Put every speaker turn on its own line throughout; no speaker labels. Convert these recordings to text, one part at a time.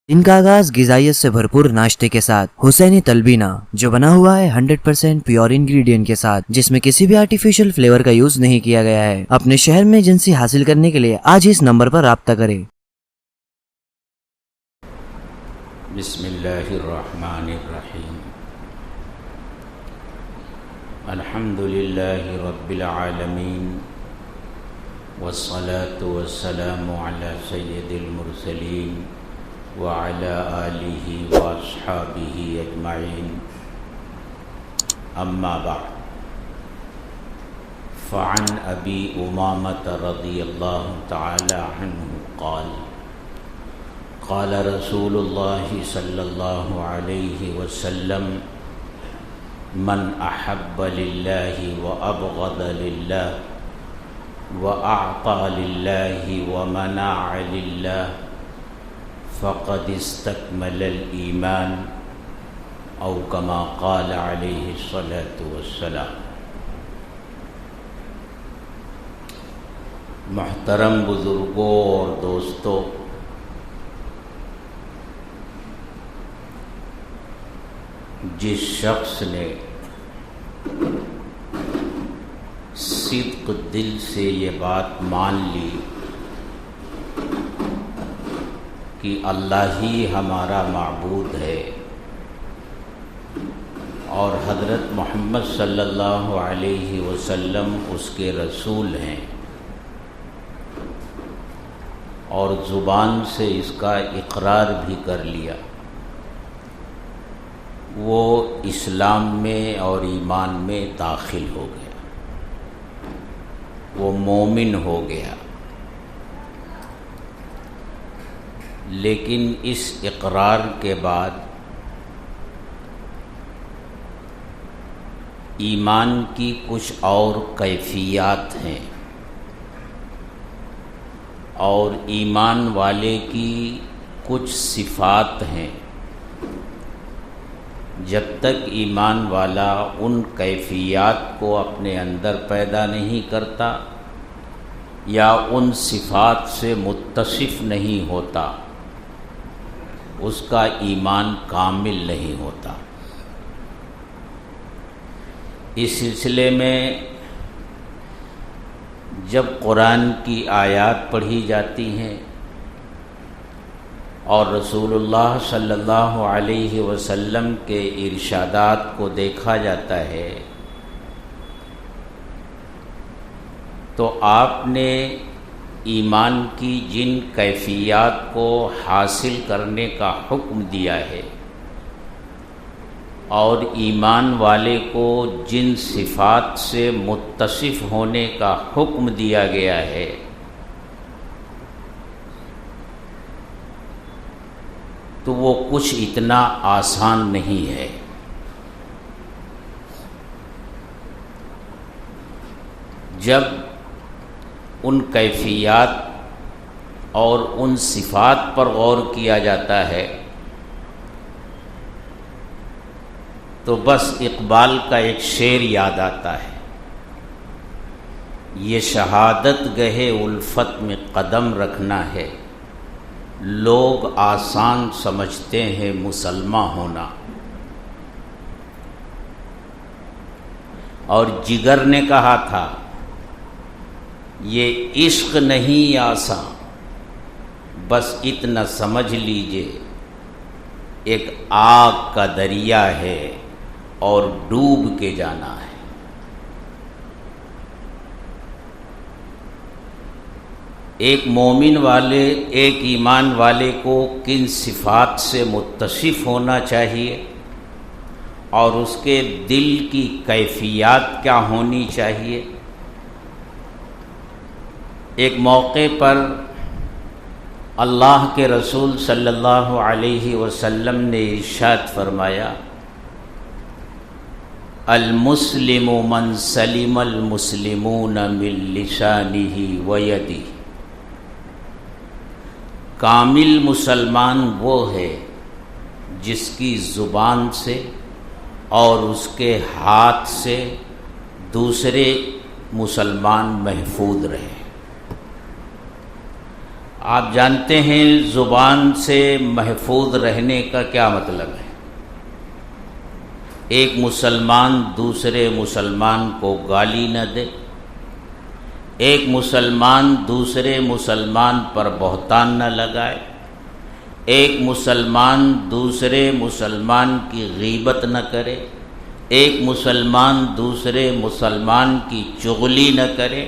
ان کا آغاز غذائیت سے بھرپور ناشتے کے ساتھ حسینی تلبینہ جو بنا ہوا ہے 100% پیور انگریڈینٹ کے ساتھ، جس میں کسی بھی آرٹیفیشل فلیور کا یوز نہیں کیا گیا ہے۔ اپنے شہر میں ایجنسی حاصل کرنے کے لیے آج اس نمبر پر رابطہ کریں۔
بسم اللہ الرحمن الرحیم۔ الحمد للہ رب العالمین والصلاة والسلام علی سید المرسلین وعلى آلہ واصحابہ اجمعین، اما بعد، فعن ابی امامۃ رضی اللہ تعالی عنہ قال قال رسول اللہ صلی اللہ علیہ وسلم من احب للہ وابغض للہ واعطى للہ ومنع للہ فقد استکمل الایمان، او کما قال علیہ الصلاة والسلام۔ محترم بزرگوں اور دوستوں، جس شخص نے صدق دل سے یہ بات مان لی کہ اللہ ہی ہمارا معبود ہے اور حضرت محمد صلی اللہ علیہ وسلم اس کے رسول ہیں، اور زبان سے اس کا اقرار بھی کر لیا، وہ اسلام میں اور ایمان میں داخل ہو گیا، وہ مومن ہو گیا۔ لیکن اس اقرار کے بعد ایمان کی کچھ اور کیفیات ہیں، اور ایمان والے کی کچھ صفات ہیں۔ جب تک ایمان والا ان کیفیات کو اپنے اندر پیدا نہیں کرتا یا ان صفات سے متصف نہیں ہوتا، اس کا ایمان کامل نہیں ہوتا۔ اس سلسلے میں جب قرآن کی آیات پڑھی جاتی ہیں اور رسول اللہ صلی اللہ علیہ وسلم کے ارشادات کو دیکھا جاتا ہے، تو آپ نے ایمان کی جن کیفیات کو حاصل کرنے کا حکم دیا ہے اور ایمان والے کو جن صفات سے متصف ہونے کا حکم دیا گیا ہے، تو وہ کچھ اتنا آسان نہیں ہے۔ جب ان کیفیات اور ان صفات پر غور کیا جاتا ہے تو بس اقبال کا ایک شعر یاد آتا ہے، یہ شہادت گہے الفت میں قدم رکھنا ہے، لوگ آسان سمجھتے ہیں مسلمان ہونا۔ اور جگر نے کہا تھا، یہ عشق نہیں آسان، بس اتنا سمجھ لیجئے ایک آگ کا دریا ہے اور ڈوب کے جانا ہے۔ ایک مومن والے، ایک ایمان والے کو کن صفات سے متصف ہونا چاہیے اور اس کے دل کی کیفیات کیا ہونی چاہیے۔ ایک موقع پر اللہ کے رسول صلی اللہ علیہ وسلم نے ارشاد فرمایا، المسلم من سلم المسلمون من لسانہ ویدہ، کامل مسلمان وہ ہے جس کی زبان سے اور اس کے ہاتھ سے دوسرے مسلمان محفوظ رہے۔ آپ جانتے ہیں زبان سے محفوظ رہنے کا کیا مطلب ہے؟ ایک مسلمان دوسرے مسلمان کو گالی نہ دے، ایک مسلمان دوسرے مسلمان پر بہتان نہ لگائے، ایک مسلمان دوسرے مسلمان کی غیبت نہ کرے، ایک مسلمان دوسرے مسلمان کی چغلی نہ کرے،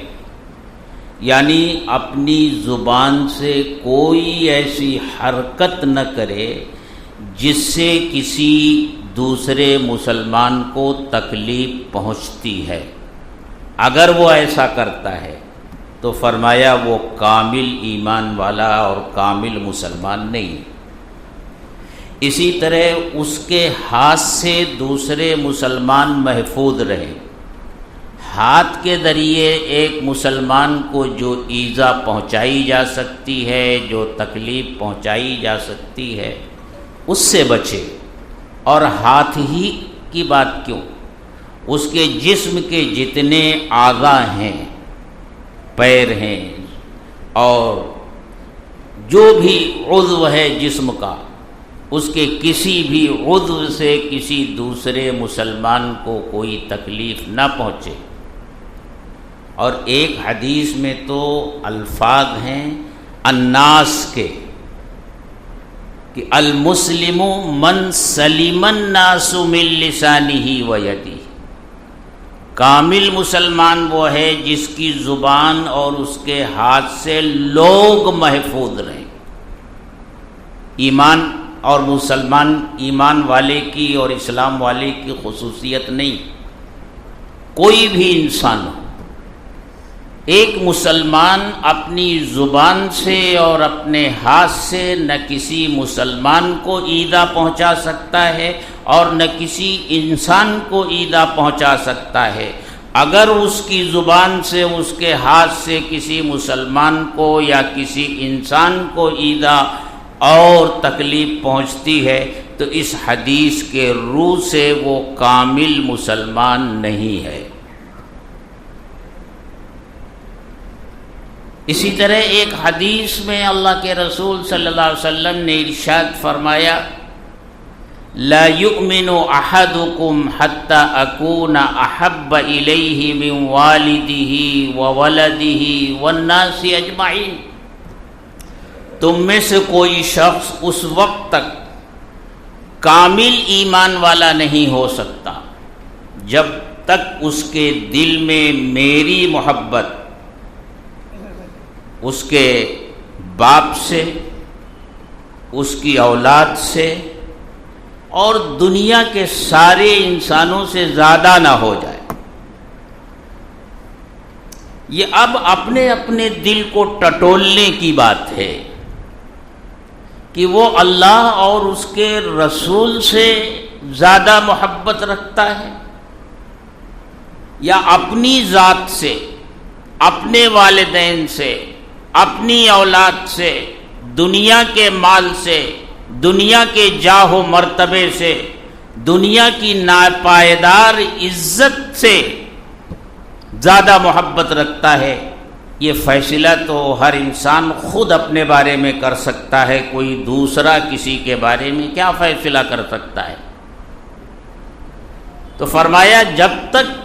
یعنی اپنی زبان سے کوئی ایسی حرکت نہ کرے جس سے کسی دوسرے مسلمان کو تکلیف پہنچتی ہے۔ اگر وہ ایسا کرتا ہے تو فرمایا وہ کامل ایمان والا اور کامل مسلمان نہیں۔ اسی طرح اس کے ہاتھ سے دوسرے مسلمان محفوظ رہے۔ ہاتھ کے ذریعے ایک مسلمان کو جو ایذا پہنچائی جا سکتی ہے، جو تکلیف پہنچائی جا سکتی ہے، اس سے بچے۔ اور ہاتھ ہی کی بات کیوں، اس کے جسم کے جتنے اعضاء ہیں، پیر ہیں اور جو بھی عضو ہے جسم کا، اس کے کسی بھی عضو سے کسی دوسرے مسلمان کو کوئی تکلیف نہ پہنچے۔ اور ایک حدیث میں تو الفاظ ہیں الناس کے کہ المسلم من سلم الناس من لسانہ و یدہ، کامل مسلمان وہ ہے جس کی زبان اور اس کے ہاتھ سے لوگ محفوظ رہیں۔ ایمان اور مسلمان ایمان والے کی اور اسلام والے کی خصوصیت نہیں، کوئی بھی انسان ہو، ایک مسلمان اپنی زبان سے اور اپنے ہاتھ سے نہ کسی مسلمان کو ایذا پہنچا سکتا ہے اور نہ کسی انسان کو ایذا پہنچا سکتا ہے۔ اگر اس کی زبان سے، اس کے ہاتھ سے کسی مسلمان کو یا کسی انسان کو ایذا اور تکلیف پہنچتی ہے تو اس حدیث کے روح سے وہ کامل مسلمان نہیں ہے۔ اسی طرح ایک حدیث میں اللہ کے رسول صلی اللہ علیہ وسلم نے ارشاد فرمایا لا یؤمن احدکم حتی اکون احب الیہ من والدہ وولدہ والناس اجمعین، تم میں سے کوئی شخص اس وقت تک کامل ایمان والا نہیں ہو سکتا جب تک اس کے دل میں میری محبت اس کے باپ سے، اس کی اولاد سے اور دنیا کے سارے انسانوں سے زیادہ نہ ہو جائے۔ یہ اب اپنے اپنے دل کو ٹٹولنے کی بات ہے کہ وہ اللہ اور اس کے رسول سے زیادہ محبت رکھتا ہے یا اپنی ذات سے، اپنے والدین سے، اپنی اولاد سے، دنیا کے مال سے، دنیا کے جاہ و مرتبے سے، دنیا کی ناپائیدار عزت سے زیادہ محبت رکھتا ہے۔ یہ فیصلہ تو ہر انسان خود اپنے بارے میں کر سکتا ہے، کوئی دوسرا کسی کے بارے میں کیا فیصلہ کر سکتا ہے؟ تو فرمایا جب تک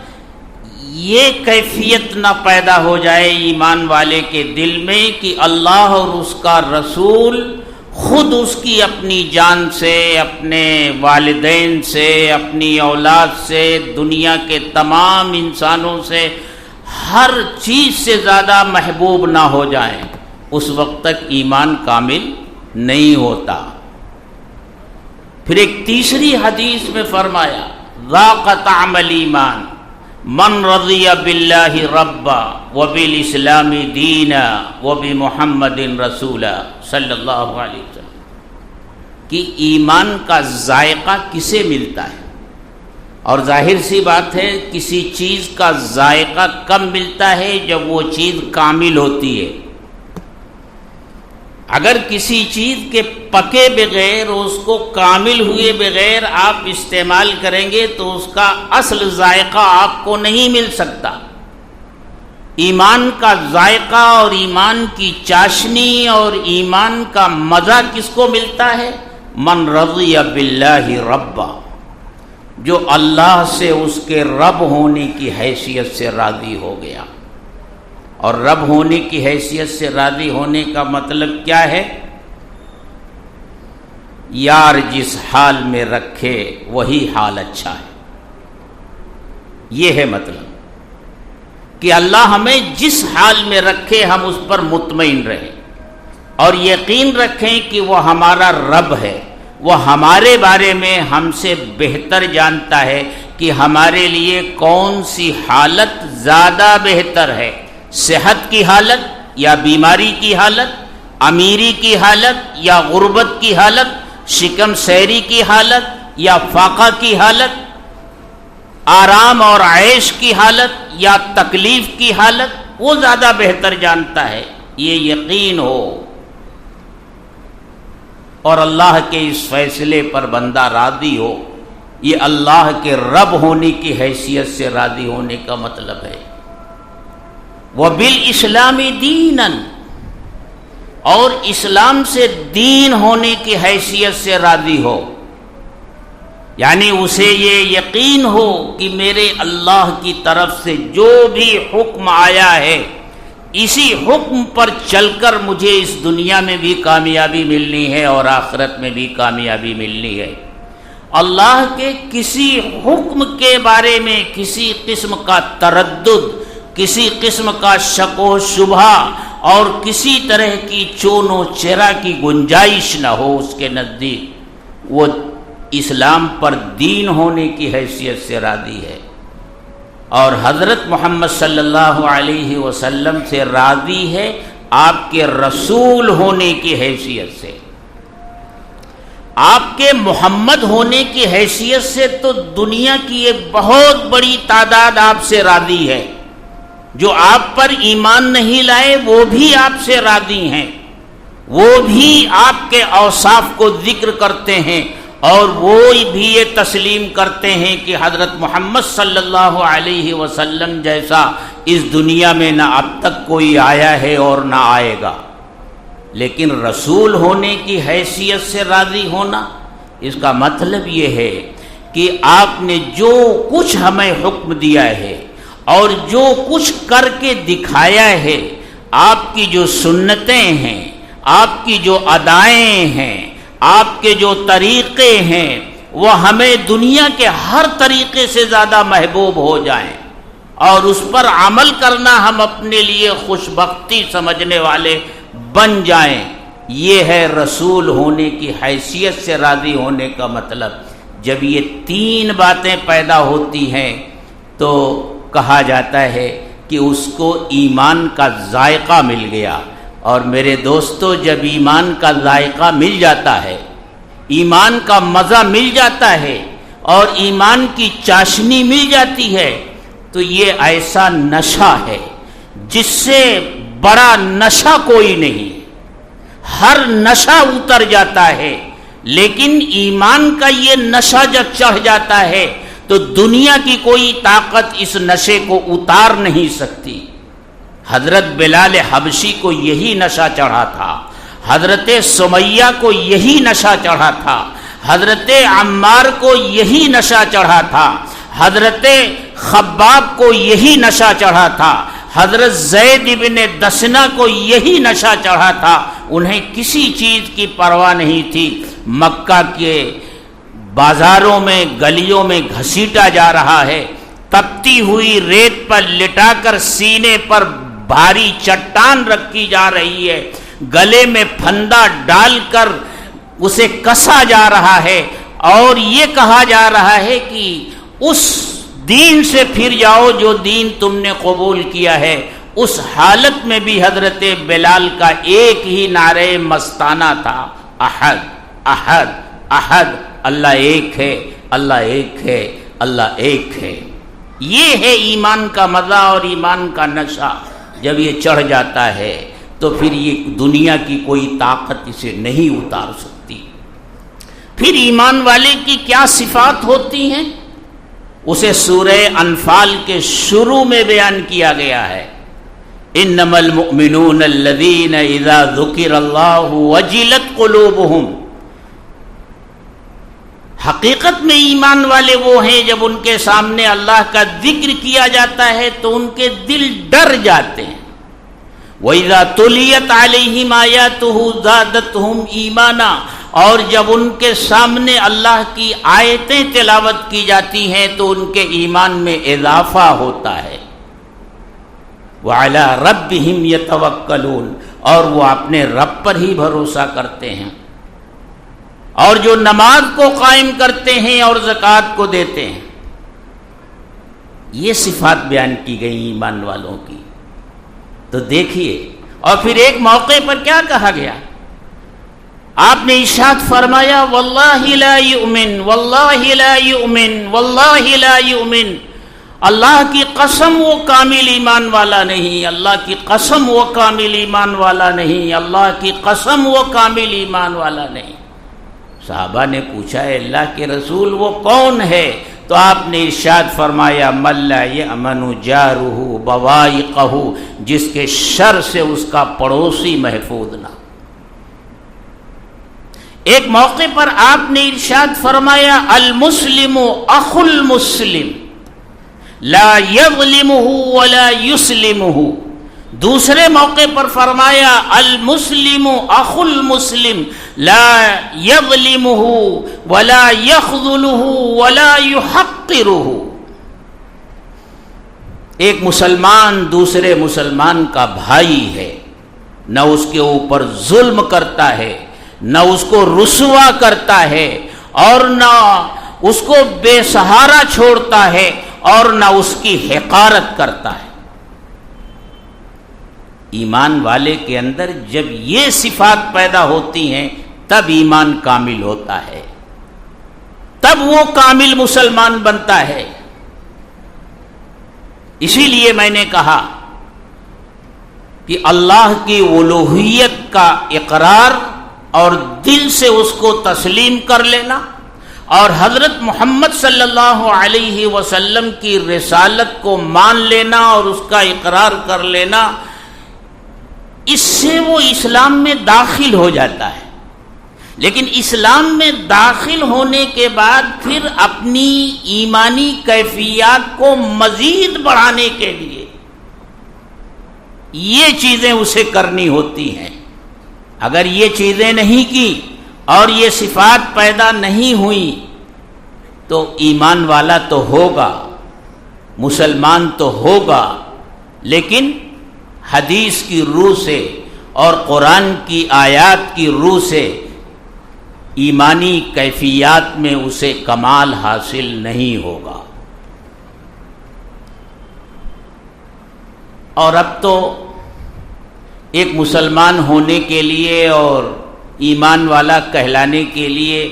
یہ کیفیت نہ پیدا ہو جائے ایمان والے کے دل میں کہ اللہ اور اس کا رسول خود اس کی اپنی جان سے، اپنے والدین سے، اپنی اولاد سے، دنیا کے تمام انسانوں سے، ہر چیز سے زیادہ محبوب نہ ہو جائیں، اس وقت تک ایمان کامل نہیں ہوتا۔ پھر ایک تیسری حدیث میں فرمایا ذاق طعم الایمان من رضی باللہ ربا وبالاسلام دینا وبمحمد رسولا صلی اللہ علیہ وسلم کہ ایمان کا ذائقہ کسے ملتا ہے؟ اور ظاہر سی بات ہے کسی چیز کا ذائقہ کب ملتا ہے؟ جب وہ چیز کامل ہوتی ہے۔ اگر کسی چیز کے پکے بغیر، اس کو کامل ہوئے بغیر آپ استعمال کریں گے تو اس کا اصل ذائقہ آپ کو نہیں مل سکتا۔ ایمان کا ذائقہ اور ایمان کی چاشنی اور ایمان کا مزہ کس کو ملتا ہے؟ من رضی باللہ ربا، جو اللہ سے اس کے رب ہونے کی حیثیت سے راضی ہو گیا. اور رب ہونے کی حیثیت سے راضی ہونے کا مطلب کیا ہے؟ یار جس حال میں رکھے وہی حال اچھا ہے. یہ ہے مطلب کہ اللہ ہمیں جس حال میں رکھے ہم اس پر مطمئن رہیں اور یقین رکھیں کہ وہ ہمارا رب ہے. وہ ہمارے بارے میں ہم سے بہتر جانتا ہے کہ ہمارے لیے کون سی حالت زیادہ بہتر ہے، صحت کی حالت یا بیماری کی حالت، امیری کی حالت یا غربت کی حالت، شکم سیری کی حالت یا فاقہ کی حالت، آرام اور عیش کی حالت یا تکلیف کی حالت. وہ زیادہ بہتر جانتا ہے. یہ یقین ہو اور اللہ کے اس فیصلے پر بندہ راضی ہو. یہ اللہ کے رب ہونے کی حیثیت سے راضی ہونے کا مطلب ہے. وَبِالْإِسْلَامِ دِينًا، اور اسلام سے دین ہونے کی حیثیت سے راضی ہو. یعنی اسے یہ یقین ہو کہ میرے اللہ کی طرف سے جو بھی حکم آیا ہے اسی حکم پر چل کر مجھے اس دنیا میں بھی کامیابی ملنی ہے اور آخرت میں بھی کامیابی ملنی ہے. اللہ کے کسی حکم کے بارے میں کسی قسم کا تردد، کسی قسم کا شک و شبہ اور کسی طرح کی چون و چرا کی گنجائش نہ ہو اس کے نزدیک. وہ اسلام پر دین ہونے کی حیثیت سے راضی ہے اور حضرت محمد صلی اللہ علیہ وسلم سے راضی ہے آپ کے رسول ہونے کی حیثیت سے. آپ کے محمد ہونے کی حیثیت سے تو دنیا کی ایک بہت بڑی تعداد آپ سے راضی ہے. جو آپ پر ایمان نہیں لائے وہ بھی آپ سے راضی ہیں، وہ بھی آپ کے اوصاف کو ذکر کرتے ہیں اور وہ بھی یہ تسلیم کرتے ہیں کہ حضرت محمد صلی اللہ علیہ وسلم جیسا اس دنیا میں نہ اب تک کوئی آیا ہے اور نہ آئے گا. لیکن رسول ہونے کی حیثیت سے راضی ہونا، اس کا مطلب یہ ہے کہ آپ نے جو کچھ ہمیں حکم دیا ہے اور جو کچھ کر کے دکھایا ہے، آپ کی جو سنتیں ہیں، آپ کی جو ادائیں ہیں، آپ کے جو طریقے ہیں، وہ ہمیں دنیا کے ہر طریقے سے زیادہ محبوب ہو جائیں اور اس پر عمل کرنا ہم اپنے لیے خوش بختی سمجھنے والے بن جائیں. یہ ہے رسول ہونے کی حیثیت سے راضی ہونے کا مطلب. جب یہ تین باتیں پیدا ہوتی ہیں تو کہا جاتا ہے کہ اس کو ایمان کا ذائقہ مل گیا. اور میرے دوستو، جب ایمان کا ذائقہ مل جاتا ہے، ایمان کا مزہ مل جاتا ہے اور ایمان کی چاشنی مل جاتی ہے تو یہ ایسا نشہ ہے جس سے بڑا نشہ کوئی نہیں. ہر نشہ اتر جاتا ہے لیکن ایمان کا یہ نشہ جب چڑھ جاتا ہے تو دنیا کی کوئی طاقت اس نشے کو اتار نہیں سکتی. حضرت بلال حبشی کو یہی نشہ چڑھا تھا، حضرت سمیہ کو یہی نشہ چڑھا تھا، حضرت عمار کو یہی نشہ چڑھا تھا، حضرت خباب کو یہی نشہ چڑھا تھا، حضرت زید بن دسنہ کو یہی نشہ چڑھا تھا. انہیں کسی چیز کی پرواہ نہیں تھی. مکہ کے بازاروں میں، گلیوں میں گھسیٹا جا رہا ہے، تپتی ہوئی ریت پر لٹا کر سینے پر بھاری چٹان رکھی جا رہی ہے، گلے میں پھندا ڈال کر اسے کسا جا رہا ہے اور یہ کہا جا رہا ہے کہ اس دین سے پھر جاؤ جو دین تم نے قبول کیا ہے. اس حالت میں بھی حضرت بلال کا ایک ہی نعرہ مستانہ تھا، احد احد احد، اللہ ایک ہے، اللہ ایک ہے، اللہ ایک ہے. یہ ہے ایمان کا مزہ اور ایمان کا نشہ. جب یہ چڑھ جاتا ہے تو پھر یہ دنیا کی کوئی طاقت اسے نہیں اتار سکتی. پھر ایمان والے کی کیا صفات ہوتی ہیں اسے سورہ انفال کے شروع میں بیان کیا گیا ہے. انما المؤمنون الذین اذا ذکر اللہ وجلت قلوبہم، حقیقت میں ایمان والے وہ ہیں جب ان کے سامنے اللہ کا ذکر کیا جاتا ہے تو ان کے دل ڈر جاتے ہیں۔ وَإِذَا تُلِيَتْ عَلَيْهِمْ آيَاتُهُ زَادَتْهُمْ ایمانا، اور جب ان کے سامنے اللہ کی آیتیں تلاوت کی جاتی ہیں تو ان کے ایمان میں اضافہ ہوتا ہے۔ وَعَلَى رَبِّهِمْ يَتَوَكَّلُونَ، اور وہ اپنے رب پر ہی بھروسہ کرتے ہیں، اور جو نماز کو قائم کرتے ہیں اور زکوٰۃ کو دیتے ہیں۔ یہ صفات بیان کی گئی ایمان والوں کی۔ تو دیکھیے، اور پھر ایک موقع پر کیا کہا گیا؟ آپ نے ارشاد فرمایا واللہ لا یؤمن، واللہ لا یؤمن، واللہ لا یؤمن، اللہ کی قسم وہ کامل ایمان والا نہیں، اللہ کی قسم وہ کامل ایمان والا نہیں، اللہ کی قسم وہ کامل ایمان والا نہیں۔ صحابہ نے پوچھا ہے اللہ کے رسول وہ کون ہے؟ تو آپ نے ارشاد فرمایا من لا یأمن جارہ بوائقہ، جس کے شر سے اس کا پڑوسی محفوظ نہ۔ ایک موقع پر آپ نے ارشاد فرمایا المسلم اخو المسلم لا یظلمہ ولا یسلمہ، دوسرے موقع پر فرمایا المسلم اخو المسلم لا یظلمہ ولا یخذلہ ولا یحقرہ، ایک مسلمان دوسرے مسلمان کا بھائی ہے، نہ اس کے اوپر ظلم کرتا ہے، نہ اس کو رسوا کرتا ہے، اور نہ اس کو بے سہارا چھوڑتا ہے، اور نہ اس کی حقارت کرتا ہے۔ ایمان والے کے اندر جب یہ صفات پیدا ہوتی ہیں تب ایمان کامل ہوتا ہے، تب وہ کامل مسلمان بنتا ہے۔ اسی لیے میں نے کہا کہ اللہ کی الوہیت کا اقرار اور دل سے اس کو تسلیم کر لینا، اور حضرت محمد صلی اللہ علیہ وسلم کی رسالت کو مان لینا اور اس کا اقرار کر لینا، اس سے وہ اسلام میں داخل ہو جاتا ہے۔ لیکن اسلام میں داخل ہونے کے بعد پھر اپنی ایمانی کیفیات کو مزید بڑھانے کے لیے یہ چیزیں اسے کرنی ہوتی ہیں۔ اگر یہ چیزیں نہیں کی اور یہ صفات پیدا نہیں ہوئی تو ایمان والا تو ہوگا، مسلمان تو ہوگا، لیکن حدیث کی روح سے اور قرآن کی آیات کی روح سے ایمانی کیفیات میں اسے کمال حاصل نہیں ہوگا۔ اور اب تو ایک مسلمان ہونے کے لیے اور ایمان والا کہلانے کے لیے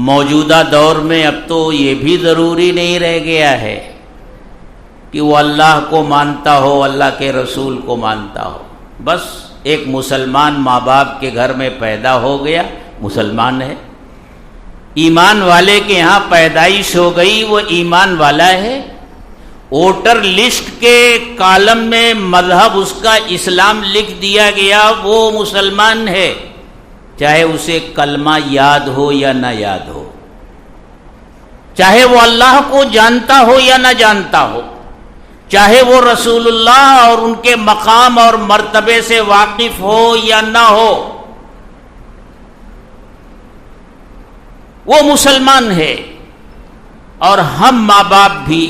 موجودہ دور میں اب تو یہ بھی ضروری نہیں رہ گیا ہے کہ وہ اللہ کو مانتا ہو، اللہ کے رسول کو مانتا ہو۔ بس ایک مسلمان ماں باپ کے گھر میں پیدا ہو گیا، مسلمان ہے۔ ایمان والے کے ہاں پیدائش ہو گئی، وہ ایمان والا ہے۔ ووٹر لسٹ کے کالم میں مذہب اس کا اسلام لکھ دیا گیا، وہ مسلمان ہے، چاہے اسے کلمہ یاد ہو یا نہ یاد ہو، چاہے وہ اللہ کو جانتا ہو یا نہ جانتا ہو، چاہے وہ رسول اللہ اور ان کے مقام اور مرتبے سے واقف ہو یا نہ ہو، وہ مسلمان ہے۔ اور ہم ماں باپ بھی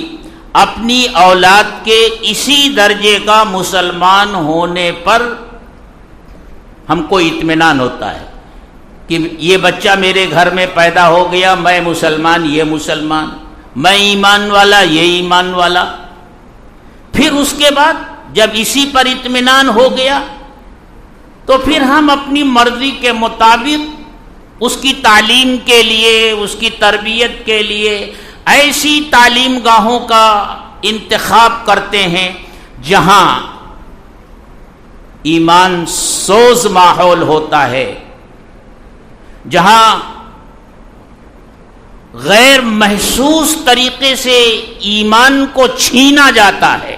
اپنی اولاد کے اسی درجے کا مسلمان ہونے پر ہم کو اطمینان ہوتا ہے کہ یہ بچہ میرے گھر میں پیدا ہو گیا، میں مسلمان، یہ مسلمان، میں ایمان والا، یہ ایمان والا۔ پھر اس کے بعد جب اسی پر اطمینان ہو گیا تو پھر ہم اپنی مرضی کے مطابق اس کی تعلیم کے لیے، اس کی تربیت کے لیے ایسی تعلیم گاہوں کا انتخاب کرتے ہیں جہاں ایمان سوز ماحول ہوتا ہے، جہاں غیر محسوس طریقے سے ایمان کو چھینا جاتا ہے۔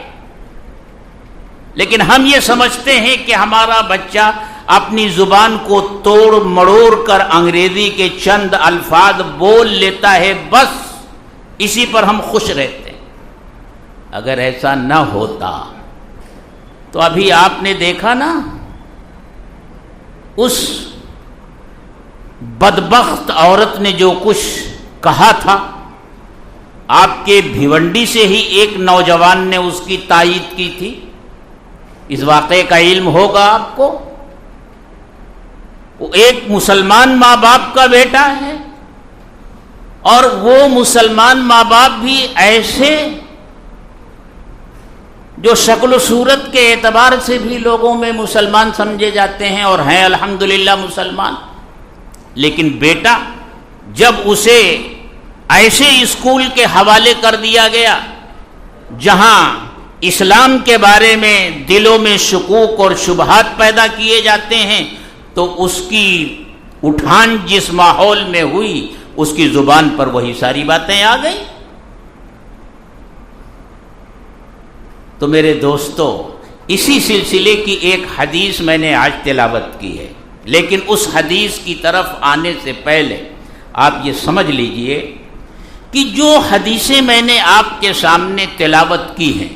لیکن ہم یہ سمجھتے ہیں کہ ہمارا بچہ اپنی زبان کو توڑ مڑوڑ کر انگریزی کے چند الفاظ بول لیتا ہے، بس اسی پر ہم خوش رہتے ہیں۔ اگر ایسا نہ ہوتا تو ابھی آپ نے دیکھا نا اس بدبخت عورت نے جو کچھ کہا تھا، آپ کے بھیونڈی سے ہی ایک نوجوان نے اس کی تائید کی تھی۔ اس واقعے کا علم ہوگا آپ کو۔ وہ ایک مسلمان ماں باپ کا بیٹا ہے، اور وہ مسلمان ماں باپ بھی ایسے جو شکل و صورت کے اعتبار سے بھی لوگوں میں مسلمان سمجھے جاتے ہیں اور ہیں الحمدللہ مسلمان، لیکن بیٹا جب اسے ایسے اسکول کے حوالے کر دیا گیا جہاں اسلام کے بارے میں دلوں میں شکوک اور شبہات پیدا کیے جاتے ہیں، تو اس کی اٹھان جس ماحول میں ہوئی اس کی زبان پر وہی ساری باتیں آ گئی۔ تو میرے دوستو، اسی سلسلے کی ایک حدیث میں نے آج تلاوت کی ہے، لیکن اس حدیث کی طرف آنے سے پہلے آپ یہ سمجھ لیجئے کہ جو حدیثیں میں نے آپ کے سامنے تلاوت کی ہیں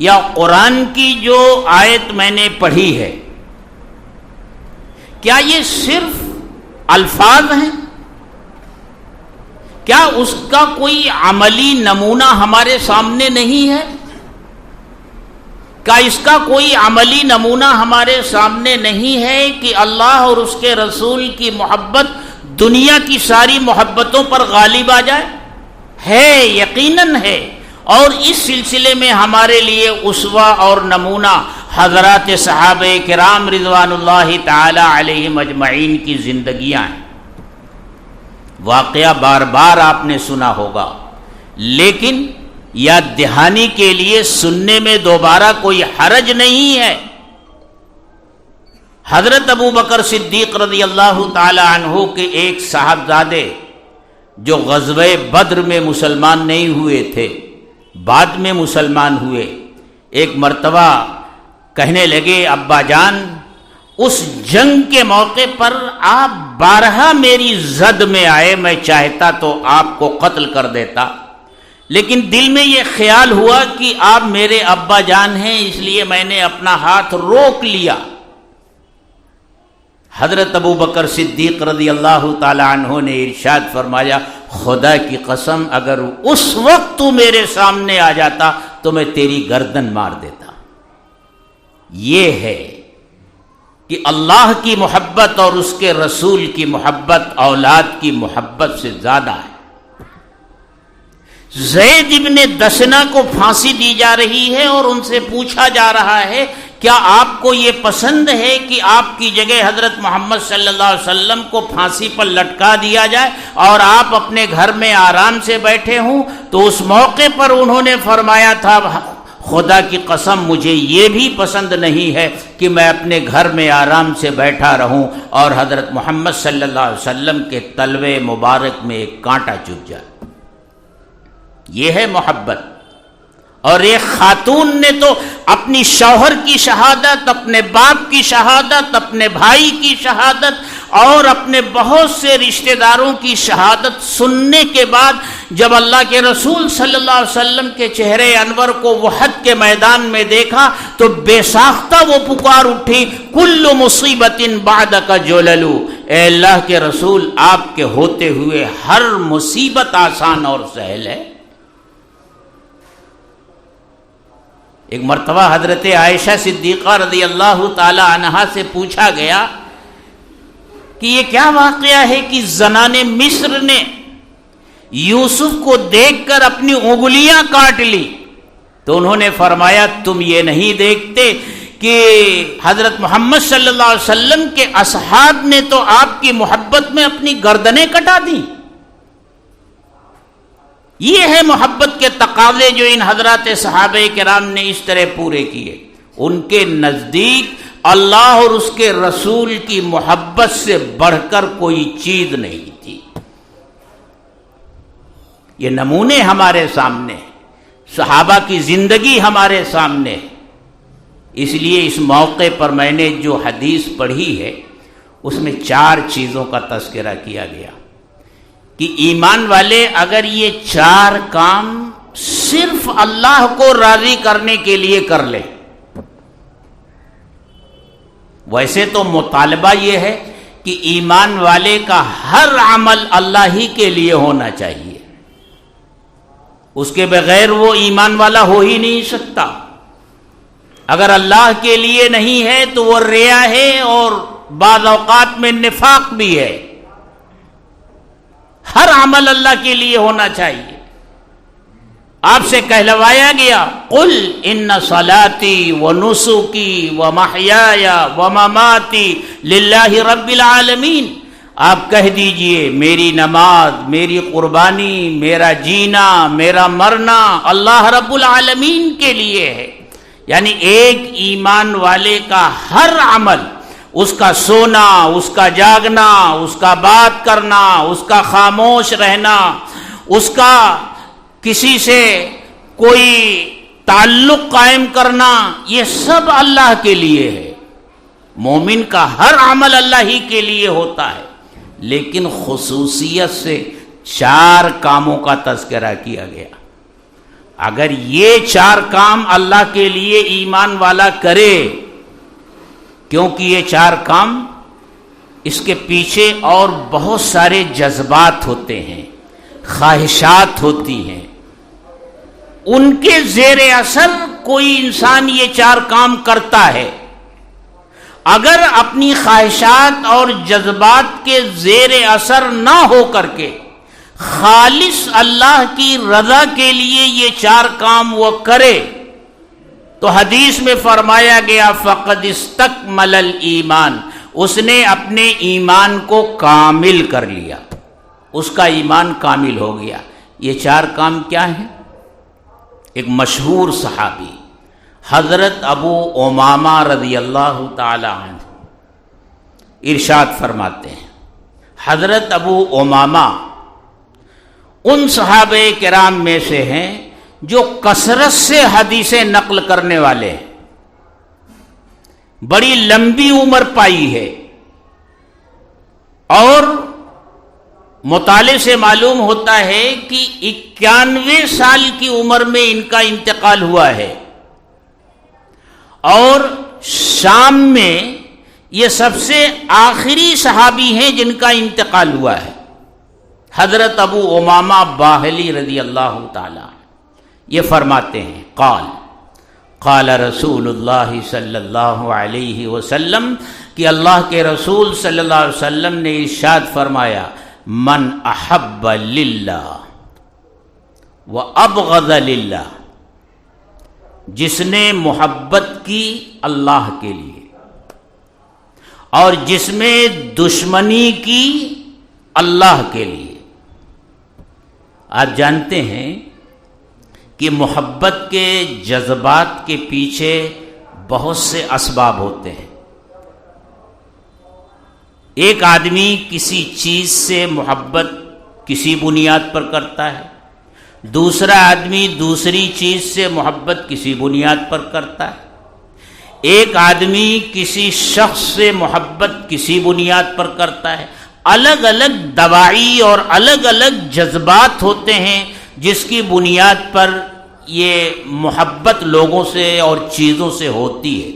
یا قرآن کی جو آیت میں نے پڑھی ہے، کیا یہ صرف الفاظ ہیں؟ کیا اس کا کوئی عملی نمونہ ہمارے سامنے نہیں ہے؟ کیا اس کا کوئی عملی نمونہ ہمارے سامنے نہیں ہے کہ اللہ اور اس کے رسول کی محبت دنیا کی ساری محبتوں پر غالب آ جائے؟ ہے، یقیناً ہے۔ اور اس سلسلے میں ہمارے لیے اسوہ اور نمونہ حضرات صحابہ کرام رضوان اللہ تعالی علیہم اجمعین کی زندگیاں ہیں۔ واقعہ بار بار آپ نے سنا ہوگا، لیکن یاد دہانی کے لیے سننے میں دوبارہ کوئی حرج نہیں ہے۔ حضرت ابو بکر صدیق رضی اللہ تعالی عنہ کے ایک صاحبزادے جو غزوہ بدر میں مسلمان نہیں ہوئے تھے، بعد میں مسلمان ہوئے، ایک مرتبہ کہنے لگے، ابا جان اس جنگ کے موقع پر آپ بارہا میری زد میں آئے، میں چاہتا تو آپ کو قتل کر دیتا، لیکن دل میں یہ خیال ہوا کہ آپ میرے ابا جان ہیں، اس لیے میں نے اپنا ہاتھ روک لیا۔ حضرت ابو بکر صدیق رضی اللہ تعالی عنہ نے ارشاد فرمایا، خدا کی قسم اگر اس وقت تو میرے سامنے آ جاتا تو میں تیری گردن مار دیتا۔ یہ ہے کہ اللہ کی محبت اور اس کے رسول کی محبت اولاد کی محبت سے زیادہ ہے۔ زید ابن دسنا کو پھانسی دی جا رہی ہے اور ان سے پوچھا جا رہا ہے، کیا آپ کو یہ پسند ہے کہ آپ کی جگہ حضرت محمد صلی اللہ علیہ وسلم کو پھانسی پر لٹکا دیا جائے اور آپ اپنے گھر میں آرام سے بیٹھے ہوں؟ تو اس موقع پر انہوں نے فرمایا تھا، خدا کی قسم مجھے یہ بھی پسند نہیں ہے کہ میں اپنے گھر میں آرام سے بیٹھا رہوں اور حضرت محمد صلی اللہ علیہ وسلم کے تلوے مبارک میں ایک کانٹا چبھ جائے۔ یہ ہے محبت۔ اور ایک خاتون نے تو اپنی شوہر کی شہادت، اپنے باپ کی شہادت، اپنے بھائی کی شہادت اور اپنے بہت سے رشتہ داروں کی شہادت سننے کے بعد جب اللہ کے رسول صلی اللہ علیہ وسلم کے چہرے انور کو وحد کے میدان میں دیکھا تو بے ساختہ وہ پکار اٹھی، کل مصیبت بعدک جلل، اے اللہ کے رسول آپ کے ہوتے ہوئے ہر مصیبت آسان اور سہل ہے۔ ایک مرتبہ حضرت عائشہ صدیقہ رضی اللہ تعالی عنہا سے پوچھا گیا کہ یہ کیا واقعہ ہے کہ زنان مصر نے یوسف کو دیکھ کر اپنی انگلیاں کاٹ لی؟ تو انہوں نے فرمایا، تم یہ نہیں دیکھتے کہ حضرت محمد صلی اللہ علیہ وسلم کے اصحاب نے تو آپ کی محبت میں اپنی گردنیں کٹا دیں۔ یہ ہے محبت کے تقاضے جو ان حضرات صحابہ کرام نے اس طرح پورے کیے۔ ان کے نزدیک اللہ اور اس کے رسول کی محبت سے بڑھ کر کوئی چیز نہیں تھی۔ یہ نمونے ہمارے سامنے ہیں، صحابہ کی زندگی ہمارے سامنے ہے۔ اس لیے اس موقع پر میں نے جو حدیث پڑھی ہے اس میں 4 چیزوں کا تذکرہ کیا گیا کہ ایمان والے اگر یہ 4 کام صرف اللہ کو راضی کرنے کے لیے کر لے. ویسے تو مطالبہ یہ ہے کہ ایمان والے کا ہر عمل اللہ ہی کے لیے ہونا چاہیے، اس کے بغیر وہ ایمان والا ہو ہی نہیں سکتا. اگر اللہ کے لیے نہیں ہے تو وہ ریا ہے اور بعض اوقات میں نفاق بھی ہے. ہر عمل اللہ کے لیے ہونا چاہیے. آپ سے کہلوایا گیا قل ان صلاتی و نسکی و محیای و مماتی للہ رب العالمین. آپ کہہ دیجئے میری نماز، میری قربانی، میرا جینا، میرا مرنا اللہ رب العالمین کے لیے ہے. یعنی ایک ایمان والے کا ہر عمل، اس کا سونا، اس کا جاگنا، اس کا بات کرنا، اس کا خاموش رہنا، اس کا کسی سے کوئی تعلق قائم کرنا، یہ سب اللہ کے لیے ہے. مومن کا ہر عمل اللہ ہی کے لیے ہوتا ہے. لیکن خصوصیت سے 4 کاموں کا تذکرہ کیا گیا. اگر یہ 4 کام اللہ کے لیے ایمان والا کرے، کیونکہ یہ 4 کام اس کے پیچھے اور بہت سارے جذبات ہوتے ہیں، خواہشات ہوتی ہیں، ان کے زیر اثر کوئی انسان یہ 4 کام کرتا ہے. اگر اپنی خواہشات اور جذبات کے زیر اثر نہ ہو کر کے خالص اللہ کی رضا کے لیے یہ 4 کام وہ کرے تو حدیث میں فرمایا گیا فقد استکمل الایمان، اس نے اپنے ایمان کو کامل کر لیا، اس کا ایمان کامل ہو گیا. یہ 4 کام کیا ہیں؟ ایک مشہور صحابی حضرت ابو امامہ رضی اللہ تعالی عنہ ارشاد فرماتے ہیں. حضرت ابو امامہ ان صحابہ کرام میں سے ہیں جو کثرت سے حدیثیں نقل کرنے والے ہیں، بڑی لمبی عمر پائی ہے، اور مطالعے سے معلوم ہوتا ہے کہ 91 سال کی عمر میں ان کا انتقال ہوا ہے. اور شام میں یہ سب سے آخری صحابی ہیں جن کا انتقال ہوا ہے. حضرت ابو امامہ باہلی رضی اللہ تعالی یہ فرماتے ہیں قال رسول اللہ صلی اللہ علیہ وسلم کہ اللہ کے رسول صلی اللہ علیہ وسلم نے ارشاد فرمایا من احب للہ و ابغض للہ، جس نے محبت کی اللہ کے لیے اور جس میں دشمنی کی اللہ کے لیے. آپ جانتے ہیں کہ محبت کے جذبات کے پیچھے بہت سے اسباب ہوتے ہیں. ایک آدمی کسی چیز سے محبت کسی بنیاد پر کرتا ہے، دوسرا آدمی دوسری چیز سے محبت کسی بنیاد پر کرتا ہے، ایک آدمی کسی شخص سے محبت کسی بنیاد پر کرتا ہے. الگ الگ دواعی اور الگ الگ جذبات ہوتے ہیں جس کی بنیاد پر یہ محبت لوگوں سے اور چیزوں سے ہوتی ہے.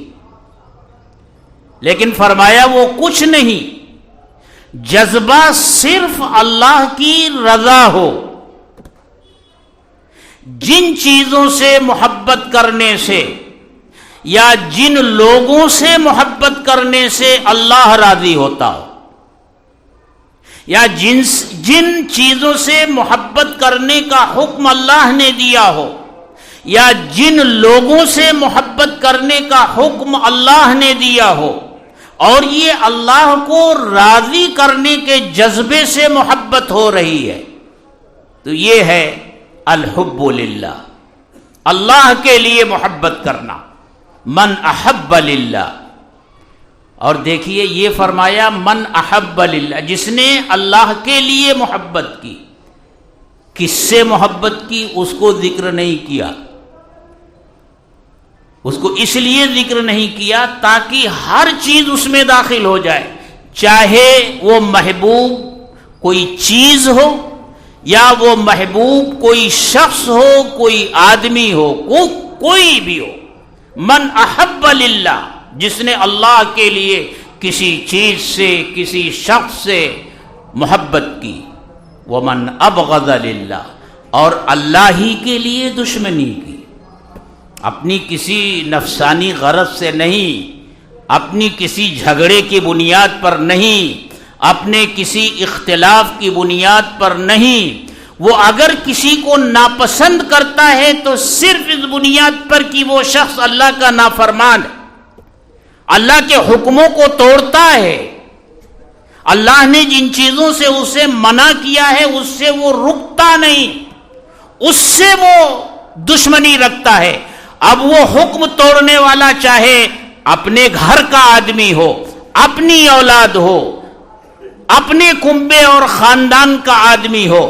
لیکن فرمایا وہ کچھ نہیں، جذبہ صرف اللہ کی رضا ہو. جن چیزوں سے محبت کرنے سے یا جن لوگوں سے محبت کرنے سے اللہ راضی ہوتا ہو، یا جن چیزوں سے محبت کرنے کا حکم اللہ نے دیا ہو، یا جن لوگوں سے محبت کرنے کا حکم اللہ نے دیا ہو، اور یہ اللہ کو راضی کرنے کے جذبے سے محبت ہو رہی ہے، تو یہ ہے الحب للہ، اللہ کے لیے محبت کرنا. من احب للہ. اور دیکھیے یہ فرمایا من احب للہ، جس نے اللہ کے لیے محبت کی. کس سے محبت کی اس کو ذکر نہیں کیا. اس کو اس لیے ذکر نہیں کیا تاکہ ہر چیز اس میں داخل ہو جائے، چاہے وہ محبوب کوئی چیز ہو یا وہ محبوب کوئی شخص ہو، کوئی آدمی ہو، کوئی بھی ہو۔ من احب للہ، جس نے اللہ کے لیے کسی چیز سے کسی شخص سے محبت کی، ومن ابغض للہ، اور اللہ ہی کے لیے دشمنی کی، اپنی کسی نفسانی غرض سے نہیں، اپنی کسی جھگڑے کی بنیاد پر نہیں، اپنے کسی اختلاف کی بنیاد پر نہیں، وہ اگر کسی کو ناپسند کرتا ہے تو صرف اس بنیاد پر کہ وہ شخص اللہ کا نافرمان ہے، اللہ کے حکموں کو توڑتا ہے، اللہ نے جن چیزوں سے اسے منع کیا ہے اس سے وہ رکتا نہیں، اس سے وہ دشمنی رکھتا ہے۔ اب وہ حکم توڑنے والا چاہے اپنے گھر کا آدمی ہو، اپنی اولاد ہو، اپنے کنبے اور خاندان کا آدمی ہو،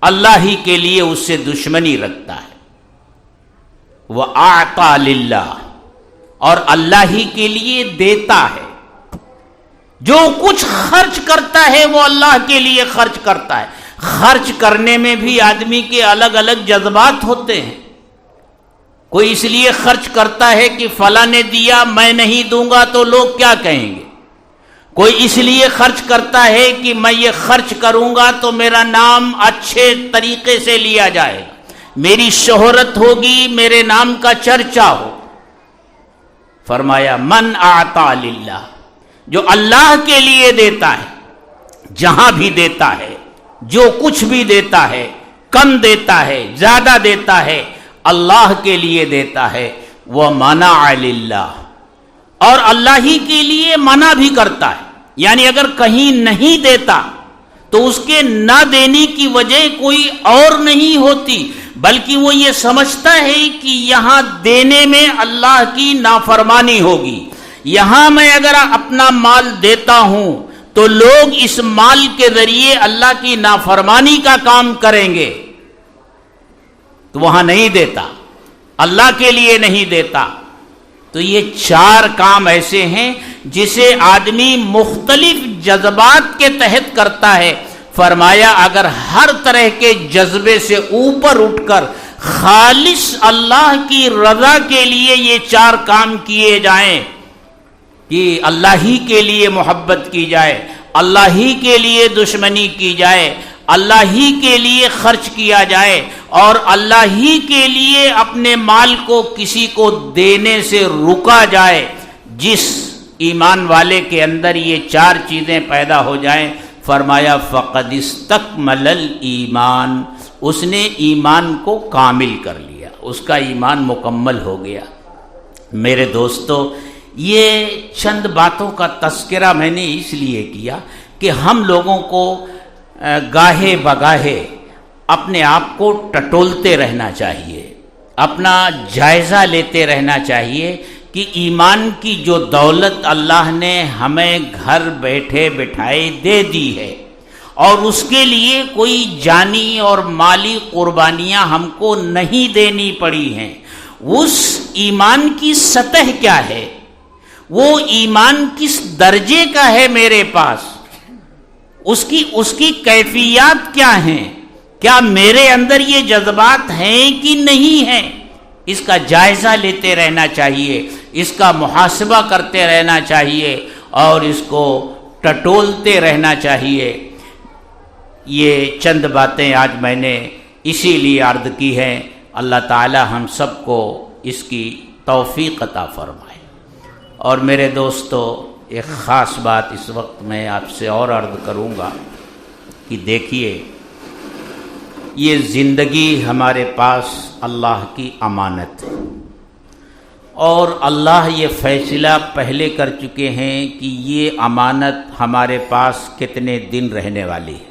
اللہ ہی کے لیے اس سے دشمنی رکھتا ہے۔ وَأَعْطَى لِلَّهِ، اور اللہ ہی کے لیے دیتا ہے، جو کچھ خرچ کرتا ہے وہ اللہ کے لیے خرچ کرتا ہے۔ خرچ کرنے میں بھی آدمی کے الگ الگ جذبات ہوتے ہیں، کوئی اس لیے خرچ کرتا ہے کہ فلاں نے دیا میں نہیں دوں گا تو لوگ کیا کہیں گے، کوئی اس لیے خرچ کرتا ہے کہ میں یہ خرچ کروں گا تو میرا نام اچھے طریقے سے لیا جائے گا، میری شہرت ہوگی، میرے نام کا چرچا ہو۔ فرمایا من اعطا للہ، جو اللہ کے لیے دیتا ہے، جہاں بھی دیتا ہے، جو کچھ بھی دیتا ہے، کم دیتا ہے زیادہ دیتا ہے، اللہ کے لیے دیتا ہے۔ وَمَنَعَ لِلَّهِ، اور اللہ ہی کے لیے منع بھی کرتا ہے، یعنی اگر کہیں نہیں دیتا تو اس کے نہ دینے کی وجہ کوئی اور نہیں ہوتی، بلکہ وہ یہ سمجھتا ہے کہ یہاں دینے میں اللہ کی نافرمانی ہوگی، یہاں میں اگر اپنا مال دیتا ہوں تو لوگ اس مال کے ذریعے اللہ کی نافرمانی کا کام کریں گے، تو وہاں نہیں دیتا، اللہ کے لیے نہیں دیتا۔ تو یہ چار کام ایسے ہیں جسے آدمی مختلف جذبات کے تحت کرتا ہے۔ فرمایا اگر ہر طرح کے جذبے سے اوپر اٹھ کر خالص اللہ کی رضا کے لیے یہ چار کام کیے جائیں، کہ اللہ ہی کے لیے محبت کی جائے، اللہ ہی کے لیے دشمنی کی جائے، اللہ ہی کے لیے خرچ کیا جائے، اور اللہ ہی کے لیے اپنے مال کو کسی کو دینے سے رکا جائے، جس ایمان والے کے اندر یہ چار چیزیں پیدا ہو جائیں، فرمایا فقد استکمل الایمان، اس نے ایمان کو کامل کر لیا، اس کا ایمان مکمل ہو گیا۔ میرے دوستو، یہ چند باتوں کا تذکرہ میں نے اس لیے کیا کہ ہم لوگوں کو گاہے بگاہے اپنے آپ کو ٹٹولتے رہنا چاہیے، اپنا جائزہ لیتے رہنا چاہیے کہ ایمان کی جو دولت اللہ نے ہمیں گھر بیٹھے بٹھائے دے دی ہے، اور اس کے لیے کوئی جانی اور مالی قربانیاں ہم کو نہیں دینی پڑی ہیں، اس ایمان کی سطح کیا ہے، وہ ایمان کس درجے کا ہے میرے پاس، اس کی کیفیات کیا ہیں، کیا میرے اندر یہ جذبات ہیں کہ نہیں ہیں، اس کا جائزہ لیتے رہنا چاہیے، اس کا محاسبہ کرتے رہنا چاہیے، اور اس کو ٹٹولتے رہنا چاہیے۔ یہ چند باتیں آج میں نے اسی لیے عرض کی ہیں، اللہ تعالی ہم سب کو اس کی توفیق عطا فرمائے۔ اور میرے دوستو، ایک خاص بات اس وقت میں آپ سے اور عرض کروں گا کہ دیکھیے، یہ زندگی ہمارے پاس اللہ کی امانت ہے، اور اللہ یہ فیصلہ پہلے کر چکے ہیں کہ یہ امانت ہمارے پاس کتنے دن رہنے والی ہے،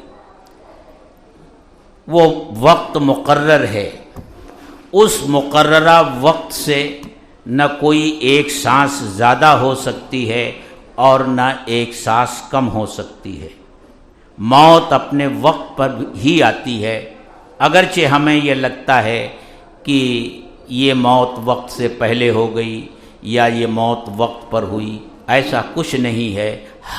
وہ وقت مقرر ہے، اس مقررہ وقت سے نہ کوئی ایک سانس زیادہ ہو سکتی ہے اور نہ ایک سانس کم ہو سکتی ہے۔ موت اپنے وقت پر ہی آتی ہے، اگرچہ ہمیں یہ لگتا ہے کہ یہ موت وقت سے پہلے ہو گئی یا یہ موت وقت پر ہوئی، ایسا کچھ نہیں ہے۔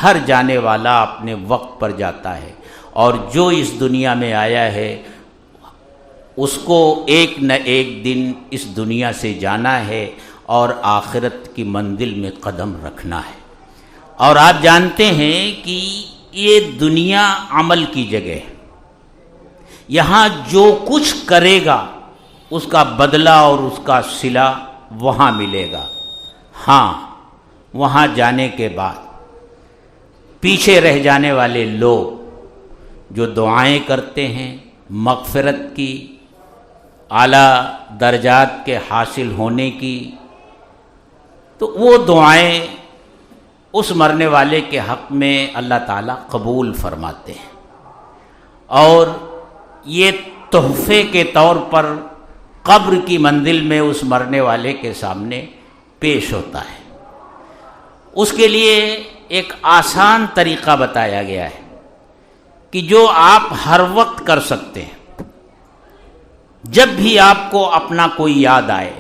ہر جانے والا اپنے وقت پر جاتا ہے، اور جو اس دنیا میں آیا ہے اس کو ایک نہ ایک دن اس دنیا سے جانا ہے اور آخرت کی منزل میں قدم رکھنا ہے۔ اور آپ جانتے ہیں کہ یہ دنیا عمل کی جگہ ہے، یہاں جو کچھ کرے گا اس کا بدلہ اور اس کا صلہ وہاں ملے گا۔ ہاں، وہاں جانے کے بعد پیچھے رہ جانے والے لوگ جو دعائیں کرتے ہیں مغفرت کی، اعلیٰ درجات کے حاصل ہونے کی، تو وہ دعائیں اس مرنے والے کے حق میں اللہ تعالیٰ قبول فرماتے ہیں، اور یہ تحفے کے طور پر قبر کی منزل میں اس مرنے والے کے سامنے پیش ہوتا ہے۔ اس کے لیے ایک آسان طریقہ بتایا گیا ہے کہ جو آپ ہر وقت کر سکتے ہیں۔ جب بھی آپ کو اپنا کوئی یاد آئے،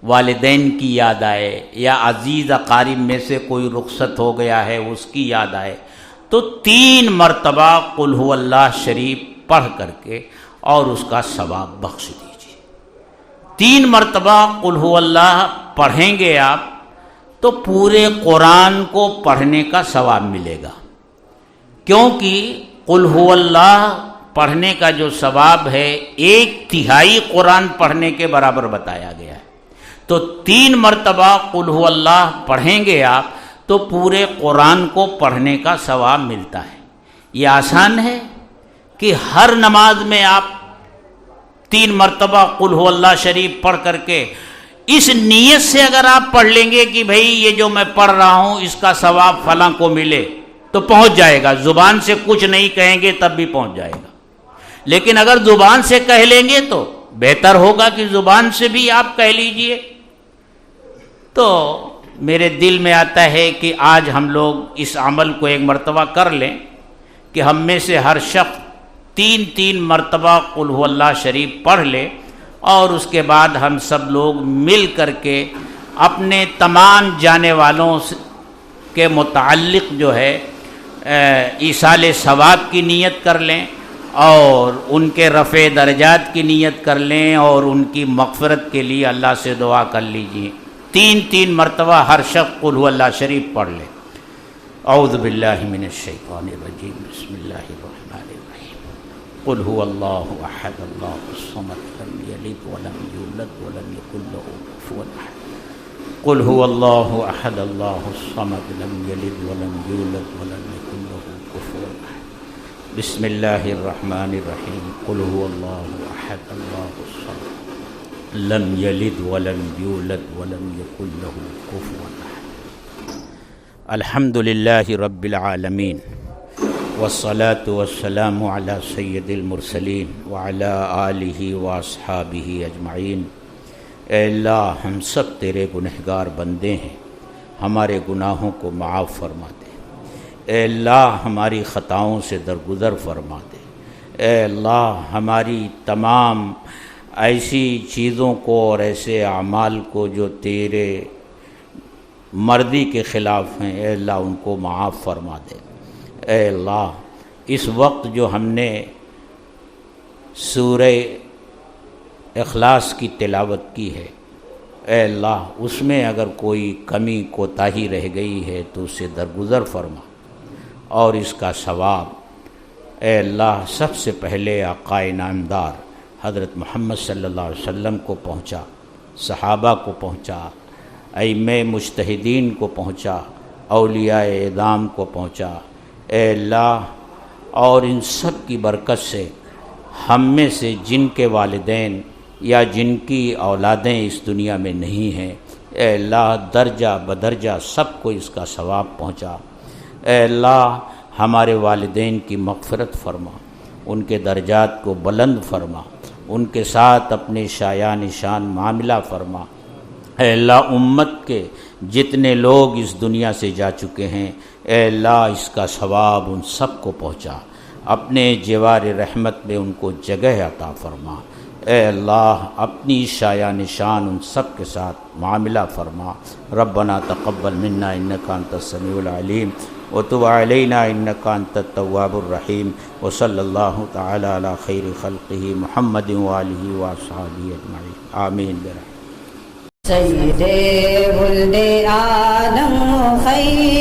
والدین کی یاد آئے یا عزیز اقارب میں سے کوئی رخصت ہو گیا ہے اس کی یاد آئے، تو 3 مرتبہ قل هو اللہ شریف پڑھ کر کے اور اس کا ثواب بخش دیجیے۔ 3 مرتبہ قل هو اللہ پڑھیں گے آپ تو پورے قرآن کو پڑھنے کا ثواب ملے گا، کیونکہ قل هو اللہ پڑھنے کا جو ثواب ہے 1/3 قرآن پڑھنے کے برابر بتایا گیا ہے۔ تو 3 مرتبہ قل هو اللہ پڑھیں گے آپ تو پورے قرآن کو پڑھنے کا ثواب ملتا ہے۔ یہ آسان ہے کہ ہر نماز میں آپ 3 مرتبہ قل هو اللہ شریف پڑھ کر کے اس نیت سے اگر آپ پڑھ لیں گے کہ بھئی یہ جو میں پڑھ رہا ہوں اس کا ثواب فلاں کو ملے، تو پہنچ جائے گا۔ زبان سے کچھ نہیں کہیں گے تب بھی پہنچ جائے گا، لیکن اگر زبان سے کہہ لیں گے تو بہتر ہوگا کہ زبان سے بھی آپ کہہ لیجئے۔ تو میرے دل میں آتا ہے کہ آج ہم لوگ اس عمل کو ایک مرتبہ کر لیں کہ ہم میں سے ہر شخص 3 مرتبہ قل هو اللہ شریف پڑھ لے، اور اس کے بعد ہم سب لوگ مل کر کے اپنے تمام جانے والوں کے متعلق جو ہے ایصال ثواب کی نیت کر لیں، اور ان کے رفع درجات کی نیت کر لیں، اور ان کی مغفرت کے لیے اللہ سے دعا کر لیجیے۔ 3 مرتبہ ہر شخص قل هو اللہ شریف پڑھ لے۔ اعوذ باللہ من الشیطان الرجیم، بسم اللہ الرحمن الرحیم۔ قل هو اللہ احد اللہ الصمد لم یلد ولم یولد ولم یکن له کفوا احد۔ قل هو اللہ احد اللہ الصمد لم یلد ولم یولد ولم یکن له کفوا احد۔ بسم اللہ الرحمن الرحیم۔ قل هو اللہ احد اللہ الصمد لم یلد ولم یولد ولم یکن له کفوا احد۔ الحمد للہ رب العالمین، والصلاة والسلام علی سید المرسلین وعلی آلہ واصحابہ اجمعین۔ اے اللہ، ہم سب تیرے گنہگار بندے ہیں، ہمارے گناہوں کو معاف فرما دے۔ اے اللہ، ہماری خطاؤں سے درگزر فرما دے۔ اے اللہ، ہماری تمام ایسی چیزوں کو اور ایسے اعمال کو جو تیرے مرضی کے خلاف ہیں، اے اللہ ان کو معاف فرما دے۔ اے اللہ، اس وقت جو ہم نے سورہ اخلاص کی تلاوت کی ہے، اے اللہ اس میں اگر کوئی کمی کوتاہی رہ گئی ہے تو اس سے درگزر فرما، اور اس کا ثواب اے اللہ سب سے پہلے آقا نامدار حضرت محمد صلی اللہ علیہ وسلم کو پہنچا، صحابہ کو پہنچا، ائمہ مجتہدین کو پہنچا، اولیاء اعظام کو پہنچا۔ اے اللہ، اور ان سب کی برکت سے ہم میں سے جن کے والدین یا جن کی اولادیں اس دنیا میں نہیں ہیں، اے اللہ درجہ بدرجہ سب کو اس کا ثواب پہنچا۔ اے اللہ، ہمارے والدین کی مغفرت فرما، ان کے درجات کو بلند فرما، ان کے ساتھ اپنے شایان شان معاملہ فرما۔ اے اللہ، امت کے جتنے لوگ اس دنیا سے جا چکے ہیں، اے اللہ اس کا ثواب ان سب کو پہنچا، اپنے جوار رحمت میں ان کو جگہ عطا فرما۔ اے اللہ اپنی شایع نشان ان سب کے ساتھ معاملہ فرما. ربنا تقبل منا انک انت السمیع العلیم وتب علینا انک انت التواب الرحیم وصلی اللہ تعالی علی خیر خلقہ محمد وآلہ واصحابہ اجمعین آمین برحمتہ.
سید ولد آدم خیر